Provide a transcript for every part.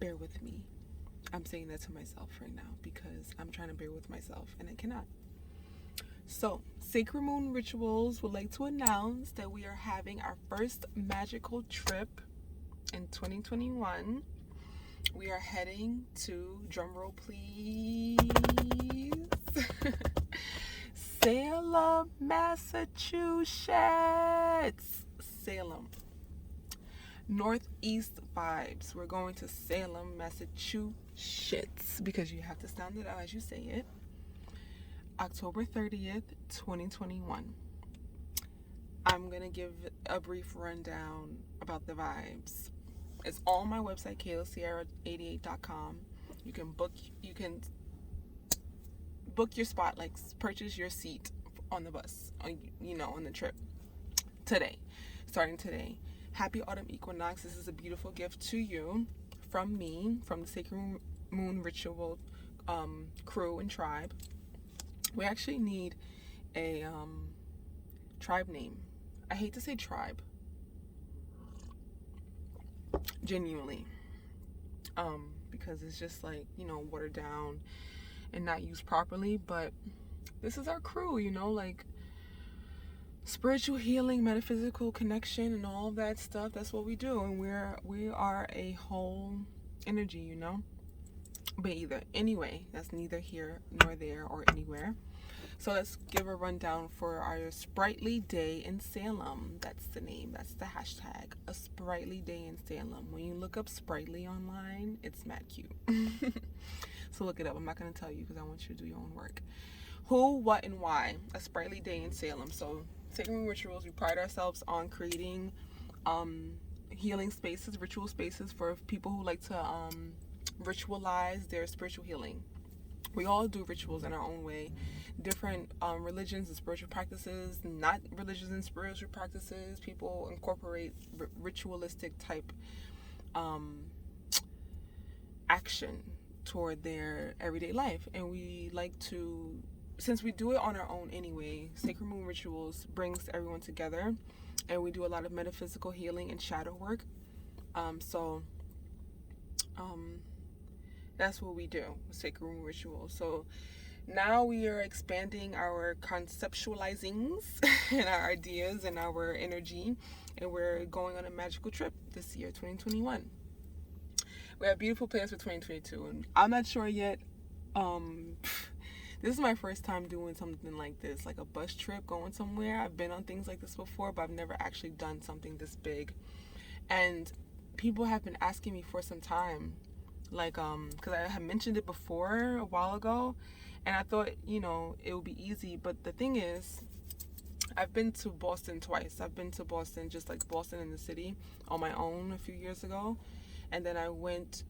bear with me. I'm saying that to myself right now because I'm trying to bear with myself and I cannot. So, Sacred Moon Rituals would like to announce that we are having our first magical trip in 2021. We are heading to, drumroll please, Salem, Massachusetts. Salem. Northeast vibes. We're going to Salem, Massachusetts, because you have to sound it out as you say it. October 30th, 2021. I'm going to give a brief rundown about the vibes. It's on my website, kalosierra88.com. You can book your spot, like purchase your seat on the bus, on the trip starting today. Happy autumn equinox. This is a beautiful gift to you from me, from the Sacred Moon Ritual crew and tribe. We actually need a tribe name. I hate to say tribe, genuinely, because it's just like, watered down and not used properly. But this is our crew, like spiritual healing, metaphysical connection, and all of that stuff. That's what we do, and we are a whole energy, But anyway, that's neither here nor there or anywhere. So let's give a rundown for our Sprightly Day in Salem. That's the name. That's the hashtag. A Sprightly Day in Salem. When you look up Sprightly online, it's mad cute. So look it up. I'm not going to tell you because I want you to do your own work. Who, what, and why? A Sprightly Day in Salem. So Sacred Moon Rituals, we pride ourselves on creating healing spaces, ritual spaces for people who like to ritualize their spiritual healing. We all do rituals in our own way. Different religions and spiritual practices, not religions and spiritual practices. People incorporate ritualistic type action toward their everyday life. And we like to, since we do it on our own anyway, Sacred Moon Rituals brings everyone together. And we do a lot of metaphysical healing and shadow work. That's what we do with Sacred Moon Rituals. So now we are expanding our conceptualizings and our ideas and our energy, and we're going on a magical trip this year, 2021. We have beautiful plans for 2022, and I'm not sure yet. This is my first time doing something like this, like a bus trip going somewhere. I've been on things like this before, but I've never actually done something this big. And people have been asking me for some time, like, because I had mentioned it before a while ago, and I thought, it would be easy. But the thing is, I've been to Boston twice. I've been to Boston, just like Boston in the city, on my own a few years ago. And then I went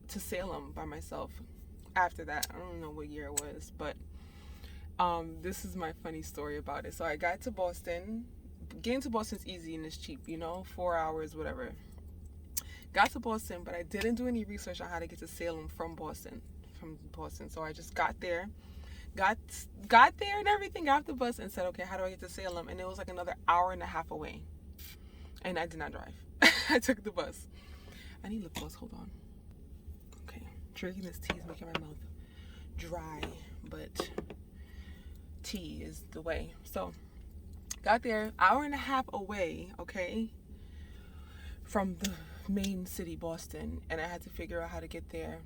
to Salem by myself after that. I don't know what year it was, but this is my funny story about it. So I got to Boston. Getting to Boston's easy and it's cheap, 4 hours, whatever. Got to Boston, but I didn't do any research on how to get to Salem from Boston. So I just got there and everything, got off the bus and said, okay, how do I get to Salem? And it was like another hour and a half away. And I did not drive. I took the bus. I need lip gloss, hold on. Okay, drinking this tea is making my mouth dry, but tea is the way. So, got there, hour and a half away, okay, from the main city, Boston, and I had to figure out how to get there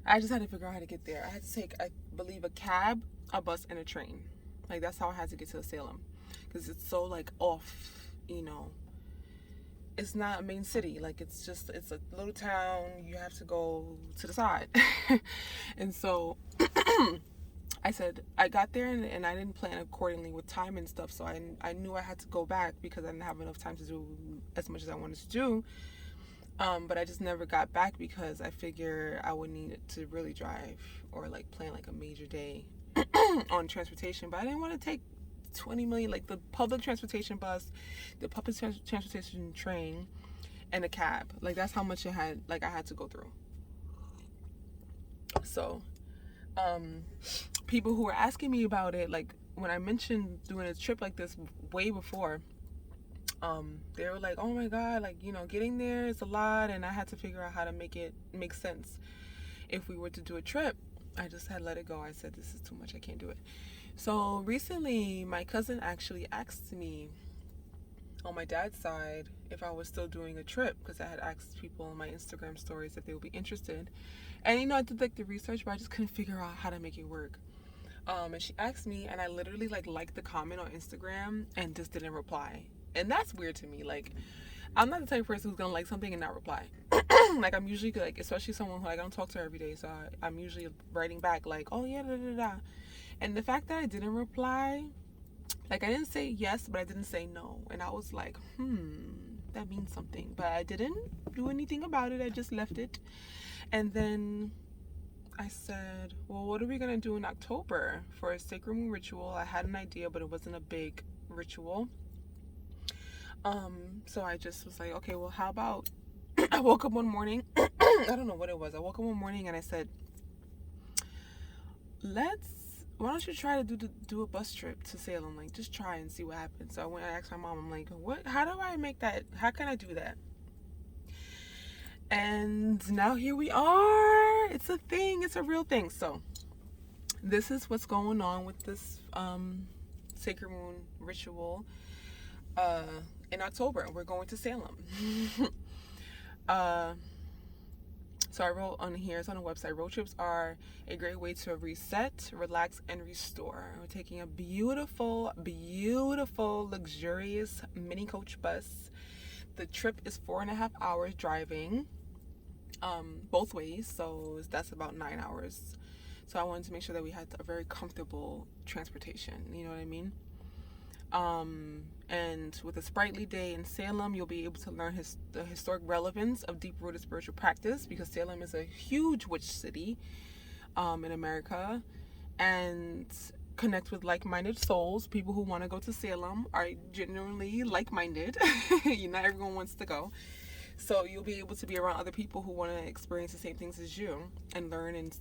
I just had to figure out how to get there. I had to take, I believe, a cab, a bus, and a train. Like, that's how I had to get to Salem, because it's so, like, off, It's not a main city. Like, it's a little town. You have to go to the side. And so I said, I got there and I didn't plan accordingly with time and stuff. So I knew I had to go back because I didn't have enough time to do as much as I wanted to do. But I just never got back because I figure I would need to really drive or like plan like a major day on transportation. But I didn't want to take 20 million, like the public transportation bus, the public transportation train, and a cab. Like, that's how much I had to go through. So people who were asking me about it, like when I mentioned doing a trip like this way before, they were like, oh my God, like, you know, getting there is a lot. And I had to figure out how to make it make sense. If we were to do a trip, I just had let it go. I said, this is too much. I can't do it. So recently, my cousin actually asked me on my dad's side if I was still doing a trip, because I had asked people on my Instagram stories if they would be interested. And, you know, I did like the research, but I just couldn't figure out how to make it work. And she asked me, and I literally liked the comment on Instagram and just didn't reply. And that's weird to me. Like, I'm not the type of person who's gonna like something and not reply. Like, I'm usually like, especially someone who, like, I don't talk to her every day, so I'm usually writing back like, oh yeah, da da da. And the fact that I didn't reply, like, I didn't say yes, but I didn't say no, and I was like, that means something. But I didn't do anything about it. I just left it. And then I said, well, what are we gonna do in October for a sacred moon ritual? I had an idea, but it wasn't a big ritual. So I just was like, okay, well, how about I woke up one morning, I don't know what it was. I woke up one morning and I said, why don't you try to do a bus trip to Salem? Like, just try and see what happens. So I went and asked my mom, I'm like, how do I make that? How can I do that? And now here we are. It's a thing. It's a real thing. So this is what's going on with this sacred moon ritual in October. We're going to Salem. So I wrote on here, it's on the website, road trips are a great way to reset, relax, and restore. We're taking a beautiful, beautiful, luxurious mini coach bus. The trip is 4.5 hours driving, both ways, so that's about 9 hours. So I wanted to make sure that we had a very comfortable transportation, you know what I mean? And with a sprightly day in Salem, you'll be able to learn the historic relevance of deep-rooted spiritual practice, because Salem is a huge witch city in America, and connect with like-minded souls. People who want to go to Salem are genuinely like-minded. Not everyone wants to go. So you'll be able to be around other people who want to experience the same things as you and learn and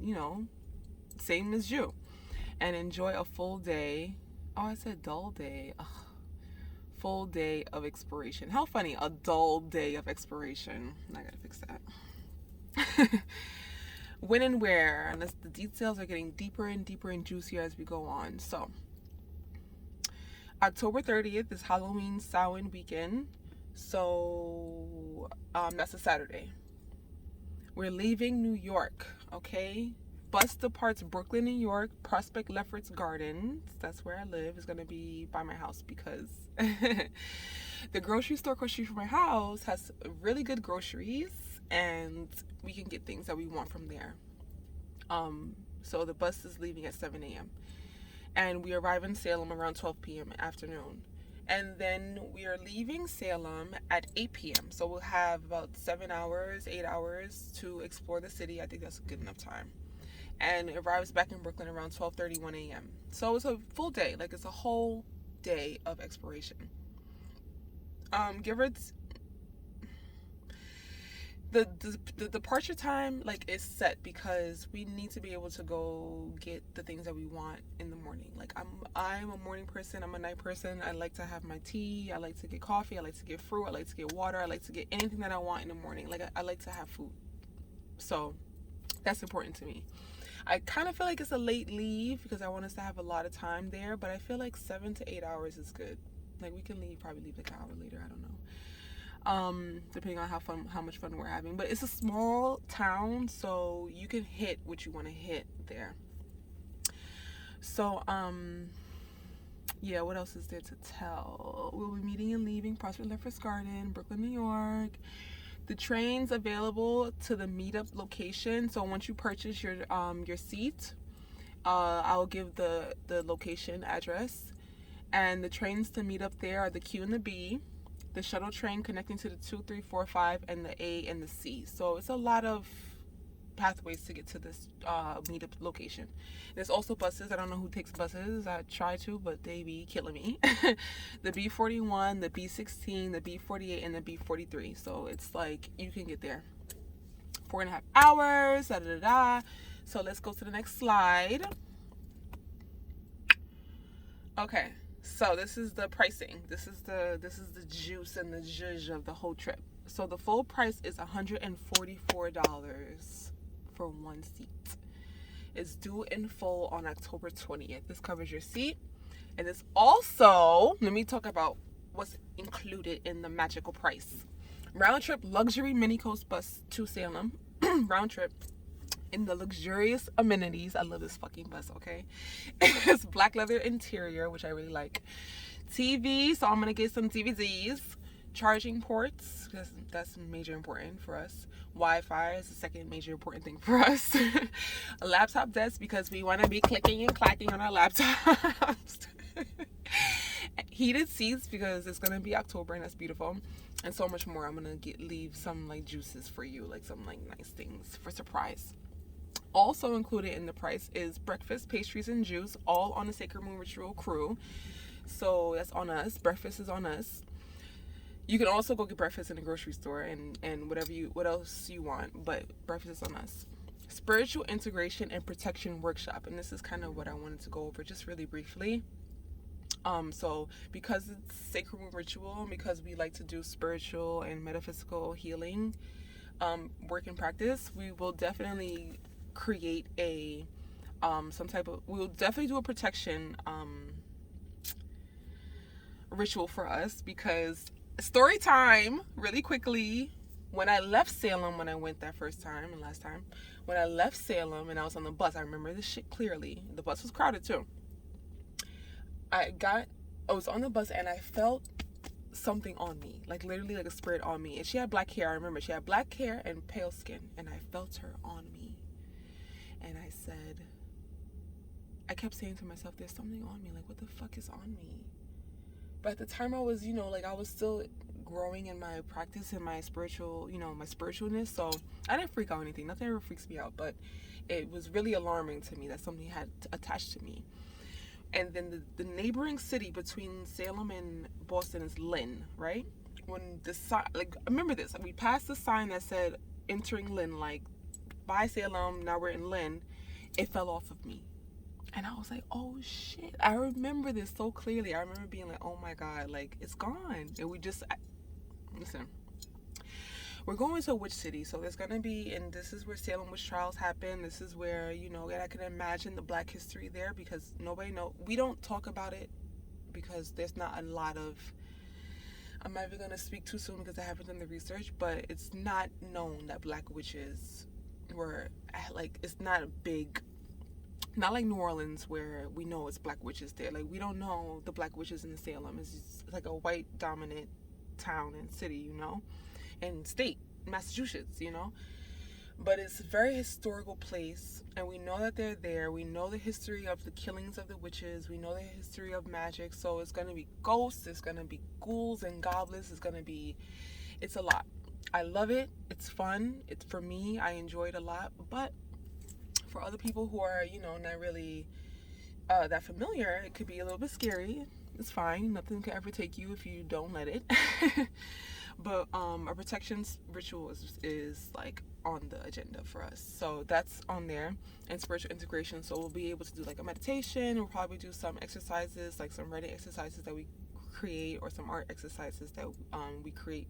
you know, same as you, and enjoy a full day. Oh, I said dull day. Ugh. Full day of exploration. How funny, a dull day of exploration. I gotta fix that. When and where, and the details are getting deeper and deeper and juicier as we go on. So, October 30th is Halloween Samhain weekend. So, that's a Saturday. We're leaving New York, okay? Bus departs Brooklyn, New York, Prospect Lefferts Gardens. That's where I live. It's going to be by my house because the grocery store across the street from my house has really good groceries, and we can get things that we want from there. So the bus is leaving at 7 a.m. and we arrive in Salem around 12 p.m. afternoon. And then we are leaving Salem at 8 p.m. So we'll have about 8 hours to explore the city. I think that's a good enough time. And it arrives back in Brooklyn around 12:31 a.m. So it's a full day. Like, it's a whole day of exploration. The departure time, like, is set because we need to be able to go get the things that we want in the morning. Like, I'm a morning person. I'm a night person. I like to have my tea. I like to get coffee. I like to get fruit. I like to get water. I like to get anything that I want in the morning. Like, I like to have food. So that's important to me. I kind of feel like it's a late leave because I want us to have a lot of time there, but I feel like 7 to 8 hours is good. Like, we can probably leave like an hour later. I don't know. Depending on how much fun we're having. But it's a small town, so you can hit what you want to hit there. So, yeah, what else is there to tell? We'll be meeting and leaving Prospect Lefferts Garden, Brooklyn, New York. The train's available to the meetup location. So once you purchase your seat, I'll give the location address. And the trains to meet up there are the Q and the B, the shuttle train connecting to the 2, 3, 4, 5, and the A and the C. So it's a lot of pathways to get to this meetup location. There's also buses. I don't know who takes buses. I try to, but they be killing me. The B41, the B16, the B48, and the B43. So it's like, you can get there 4.5 hours. Da, da, da, da. So let's go to the next slide. Okay, So this is the pricing. This is the juice and the zhuzh of the whole trip. So the full price is $144 for one seat. It's due in full on October 20th. This covers your seat. And this also, let me talk about what's included in the magical price. Round trip luxury mini coast bus to Salem. Round trip in the luxurious amenities. I love this fucking bus, okay? It's black leather interior, which I really like. TV, so I'm gonna get some DVDs. Charging ports, that's major important for us. Wi-Fi is the second major important thing for us. A laptop desk, because we want to be clicking and clacking on our laptops. Heated seats, because it's gonna be October and that's beautiful. And so much more. I'm gonna leave some like juices for you, like some like nice things for surprise. Also included in the price is breakfast, pastries, and juice, all on the Sacred Moon Ritual crew. So that's on us. Breakfast is on us. You can also go get breakfast in the grocery store and what else you want, but breakfast is on us. Spiritual integration and protection workshop, and this is kind of what I wanted to go over just really briefly. So because it's Sacred Moon Ritual, because we like to do spiritual and metaphysical healing, work and practice, we will definitely create we will definitely do a protection ritual for us, because story time really quickly. When I left Salem, when I went that first time and last time, when I left Salem and I was on the bus, I remember this shit clearly. The bus was crowded too. I was on the bus and I felt something on me, like literally like a spirit on me. And she had black hair. I remember she had black hair and pale skin, and I felt her on me. And I kept saying to myself, there's something on me. Like, what the fuck is on me? But at the time I was, I was still growing in my practice and my spiritual, my spiritualness. So I didn't freak out or anything. Nothing ever freaks me out. But it was really alarming to me that something had attached to me. And then the neighboring city between Salem and Boston is Lynn, right? When the sign, like, remember this, we passed the sign that said entering Lynn, like, by Salem, now we're in Lynn. It fell off of me. And I was like, oh shit. I remember this so clearly. I remember being like, oh my God, like, it's gone. And listen, we're going to a witch city. So there's going to be, and this is where Salem witch trials happen. This is where, I can imagine the black history there, because we don't talk about it because there's not a lot of, I'm not even going to speak too soon because I haven't done the research, but it's not known that black witches were, like, it's not a big, not like New Orleans where we know it's black witches there. Like, we don't know the black witches in Salem. It's just like a white dominant town and city, and state, Massachusetts, But it's a very historical place, and we know that they're there. We know the history of the killings of the witches. We know the history of magic. So it's going to be ghosts. It's going to be ghouls and goblins. It's a lot. I love it. It's fun. It's, for me, I enjoy it a lot. But for other people who are, not really that familiar, it could be a little bit scary. It's fine. Nothing can ever take you if you don't let it. But a protection ritual is like on the agenda for us. So that's on there. And spiritual integration. So we'll be able to do like a meditation. We'll probably do some exercises, like some writing exercises that we create, or some art exercises that we create,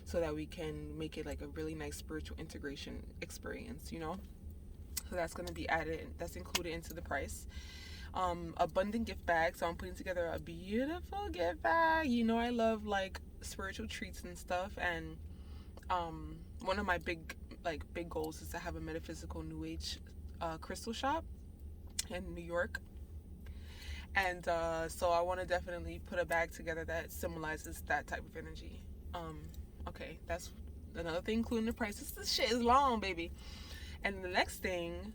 so that we can make it like a really nice spiritual integration experience, So that's going to be added. That's included into the price. Abundant gift bag. So I'm putting together a beautiful gift bag. I love like spiritual treats and stuff. And one of my big goals is to have a metaphysical new age crystal shop in New York. And so I want to definitely put a bag together that symbolizes that type of energy. Okay, that's another thing including the price. This shit is long, baby. And the next thing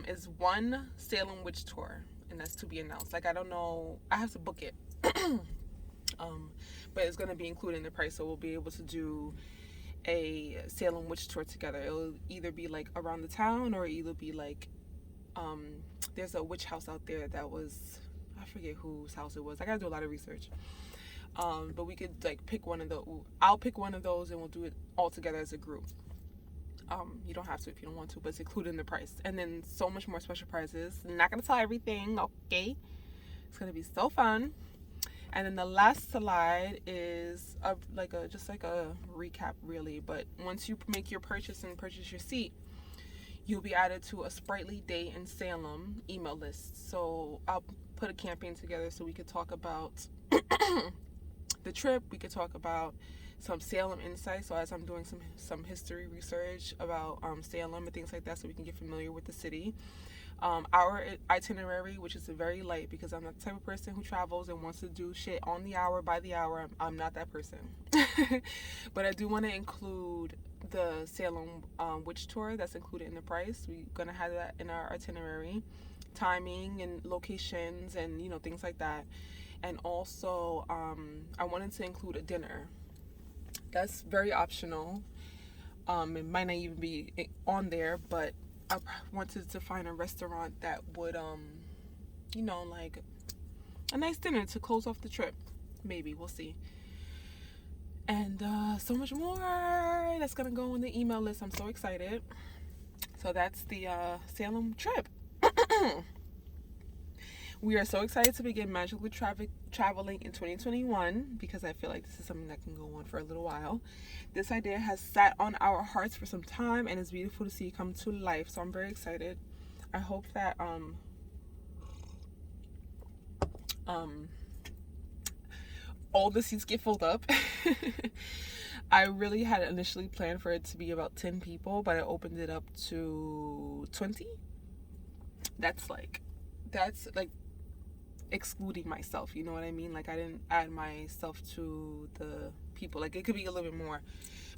is one Salem witch tour, and that's to be announced. Like, I don't know, I have to book it. But it's going to be included in the price, so we'll be able to do a Salem witch tour together. It'll either be like around the town, or it'll be like there's a witch house out there that was, I forget whose house it was. I gotta do a lot of research. But we could like pick one of those. I'll pick one of those and we'll do it all together as a group. You don't have to if you don't want to, but it's included in the price. And then so much more special prizes. I'm not gonna tell everything, okay? It's gonna be so fun. And then the last slide is just like a recap, really. But once you make your purchase and purchase your seat, you'll be added to a Sprightly Day in Salem email list. So I'll put a campaign together so we could talk about the trip. We could talk about some Salem insights. So as I'm doing some history research about Salem and things like that, so we can get familiar with the city. Our itinerary, which is very light because I'm not the type of person who travels and wants to do shit on the hour, by the hour. I'm not that person. But I do want to include the Salem witch tour. That's included in the price. We're going to have that in our itinerary. Timing and locations and, things like that. And also, I wanted to include a dinner. That's very optional. It might not even be on there, but I wanted to find a restaurant that would, like a nice dinner to close off the trip. Maybe, we'll see. And so much more that's going to go on the email list. I'm so excited. So that's the Salem trip. We are so excited to begin magically traveling in 2021 because I feel like this is something that can go on for a little while. This idea has sat on our hearts for some time and it's beautiful to see it come to life. So I'm very excited. I hope that all the seats get filled up. I really had initially planned for it to be about 10 people, but I opened it up to 20. That's like excluding myself, you know what I mean? Like I didn't add myself to the people. Like it could be a little bit more,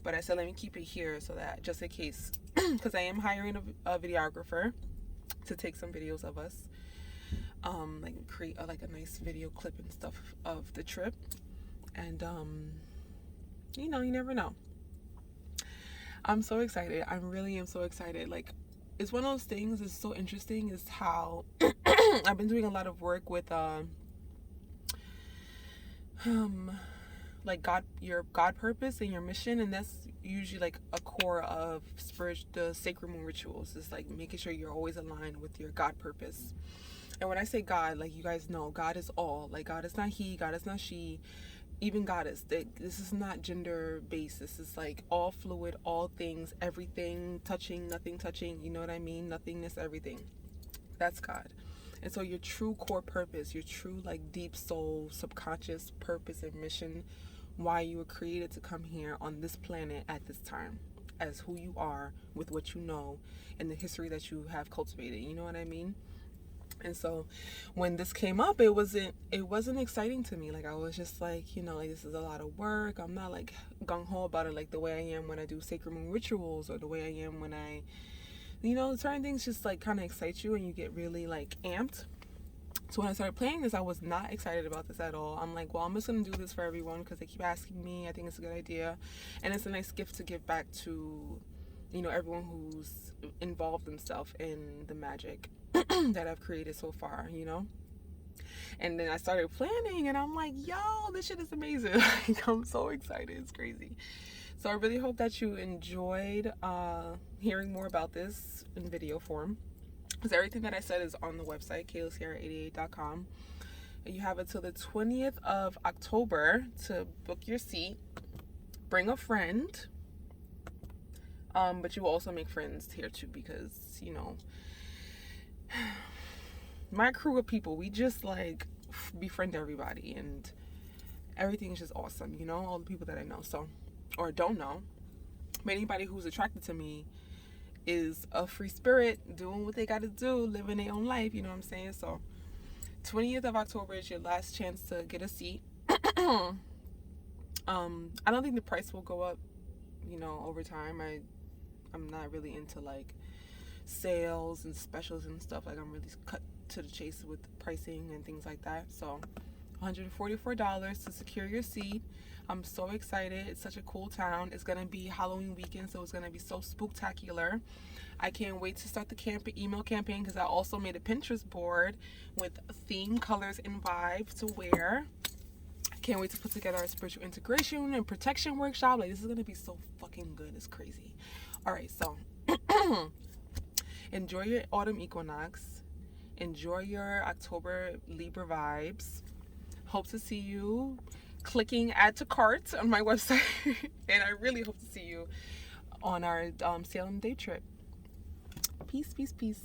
but I said let me keep it here so that just in case, because I am hiring a videographer to take some videos of us, like create a nice video clip and stuff of the trip. And you never know. I'm so excited. I really am so excited. Like it's one of those things that's so interesting is how I've been doing a lot of work with like your God purpose and your mission, and that's usually like a core of the sacred moon rituals. Is like making sure you're always aligned with your God purpose. And when I say God, like you guys know, God is all. Like God is not he, God is not she, even goddess. This is not gender based. This is like all fluid, all things, everything touching, nothing touching. You know what I mean? Nothingness, everything. That's God. And so your true core purpose, your true like deep soul, subconscious purpose and mission, why you were created to come here on this planet at this time, as who you are with what you know and the history that you have cultivated. You know what I mean? And so when this came up, it wasn't exciting to me. Like I was just like, like this is a lot of work. I'm not like gung-ho about it like the way I am when I do sacred moon rituals, or the way I am when I, certain things just like kind of excite you and you get really like amped. So when I started playing this, I was not excited about this at all. I'm like, well, I'm just going to do this for everyone because they keep asking me. I think it's a good idea. And it's a nice gift to give back to, everyone who's involved themselves in the magic that I've created so far, And then I started planning and I'm like, yo, this shit is amazing. Like, I'm so excited. It's crazy. So I really hope that you enjoyed hearing more about this in video form. Because everything that I said is on the website, kaylesierra88.com. You have until the 20th of October to book your seat. Bring a friend. But you will also make friends here too because, my crew of people, we just like befriend everybody and everything is just awesome, all the people that I know, so, or don't know. But anybody who's attracted to me is a free spirit doing what they got to do, living their own life, you know what I'm saying? So 20th of October is your last chance to get a seat. I don't think the price will go up, over time. I'm not really into like sales and specials and stuff. Like I'm really cut to the chase with pricing and things like that. So $144 to secure your seat. I'm so excited. It's such a cool town. It's gonna be Halloween weekend, so it's gonna be so spooktacular. I can't wait to start the email campaign because I also made a Pinterest board with theme, colors, and vibes to wear. I can't wait to put together a spiritual integration and protection workshop. Like, this is gonna be so fucking good. It's crazy. All right, so enjoy your autumn equinox. Enjoy your October Libra vibes. Hope to see you clicking add to cart on my website. And I really hope to see you on our Salem day trip. Peace, peace, peace.